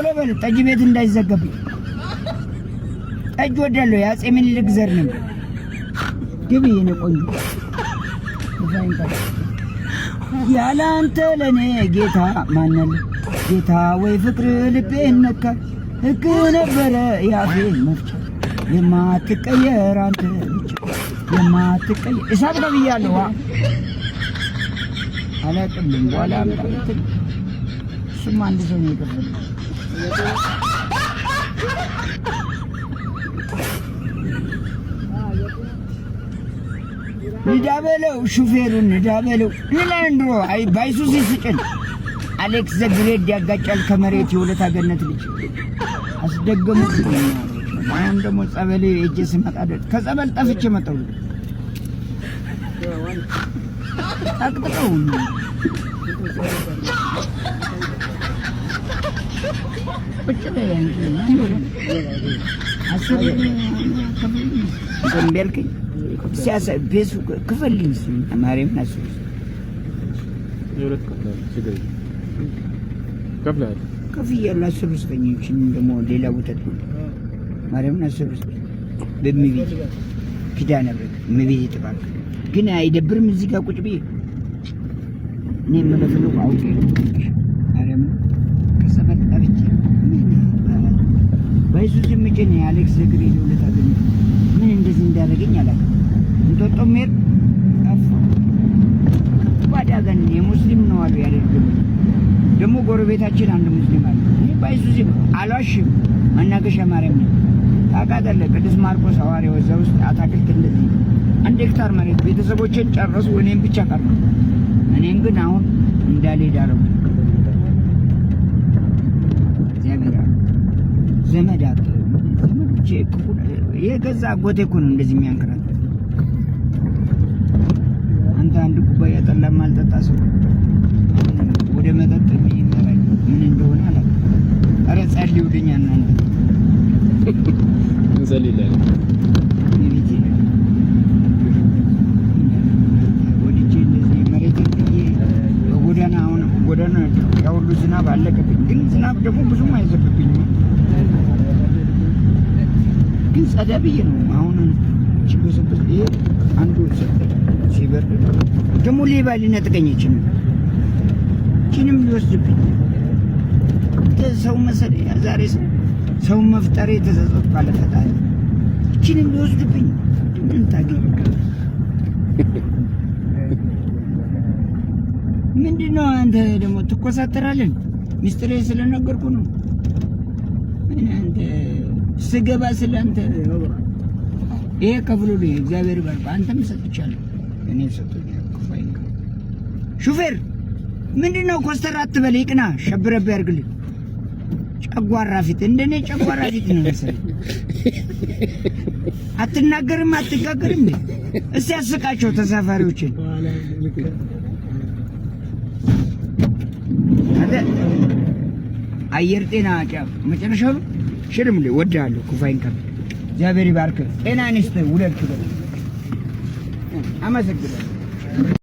ቶሎ በል ጠጅ ቤት እንዳይዘገብኝ። ጠጅ ወዳለሁ የአፄ ምኒልክ ዘር ነው። ግቢ የኔ ቆንጆ ያለ አንተ ለኔ ጌታ ማነል ጌታ ወይ ፍቅር ልቤን ነካ ሕግ ነበረ ያፌን መፍቻ የማትቀየር አንተ ብቻ የማትቀየር እሳት ነው ብያለሁ። አላቅልም በኋላ አምጣልኝ። እሱም አንድ ሰው ነው የከፈለው። ንዳበለው ሹፌሩን ንዳበለው ለላንድሮ አይ ባይሱስ ይስጭን አሌክስ ዘግሬድ ያጋጫል ከመሬት የሁለት አገነት ልጅ አስደገሙት። አሁን ደግሞ ጸበሌ እጄ ስመጣ ከጸበል ጠፍቼ መጣሁ። አቅጥቀው በልከኝ ሲያሳ ቤሱ ክፈልኝ ማርያም ናሱ የሁለት ከፍለሃል ከፍያለሁ። አስበስተኞችን ደግሞ ሌላ ቦታ ማርያም ናሱ በሚቤት ኪዳነ ምሕረት ምቤት ይጥባል። ግን አይደብርም እዚህ ጋር ቁጭ ብዬ እኔ የምለፍለው አውቄ ማርያም ከሰበት ጠፍቼ ባይሱስ ምጭኔ አሌክስ ዘግሬ ለሁለት አገኘ ምን እንደዚህ እንዳደረገኝ አላውቅም። እንጦጦ ሜር ባዳገን የሙስሊም ነው አሉ ያደርገው ደግሞ ጎረቤታችን አንድ ሙስሊም አለ። እኔ ባይሱስ አልዋሽም መናገሻ ማርያም ነው ታውቃለህ። ቅዱስ ማርቆስ ሐዋርያው እዛ ውስጥ አታክልት እንደዚህ 1 ሄክታር መሬት ቤተሰቦችን ጨረሱ። እኔም ብቻ ቀረ። እኔም ግን አሁን እንዳልሄድ አለው እግዚአብሔር ዘመድ አጣ ዘመዶቼ የገዛ አጎቴ እኮ ነው እንደዚህ የሚያንከራተት። አንተ አንድ ኩባያ ጠላ ማልጠጣ ሰው ወደ መጠጥ የሚመራኝ ምን እንደሆነ አላውቅም። ኧረ ጸልዩልኝ እናንተ እንጸልይላለን። ወዲቼ እንደዚህ መሬት ጥዬ በጎዳና አሁን ጎዳና ያው ሁሉ ዝናብ አለቀብኝ። ግን ዝናብ ደግሞ ብዙም አይዘብብኝም። ግን ጸዳ ብዬ ነው አሁን ሲበሰበስ ይሄ አንዱ ሲበርድ ደግሞ ሌባ ሊነጥቀኝ ይችላል። እቺንም ሊወስድብኝ ሰው መሰለኝ ዛሬ ሰው መፍጠሬ ተዘዘት ባለ ፈጣሪ እቺንም ሊወስድብኝ ምን ታገኝ? ምንድነው አንተ ደግሞ ትኮሳተራለህ? ሚስጥሬ ስለነገርኩ ነው። አንተ ስገባ ስለአንተ ይሄ ከፍሎልኝ እግዚአብሔር ይባርክ። አንተም ሰጥቻለሁ እኔ ሰጥቶኛል። ሹፌር ምንድነው ኮስተር አትበል፣ ይቅና ሸብረብ ያርግልኝ። ጨጓራ ፊት እንደኔ ጨጓራ ፊት ነው መሰለኝ። አትናገርም አትጋገርም። እስቲ ያስቃቸው ተሳፋሪዎችን። አደ አየር ጤና መጨረሻው ሽልም ላይ ወዳለሁ ኩፋይን ከፍ እግዚአብሔር ይባርክ። ጤና ይስጥህ ውለድ። አመሰግናለሁ።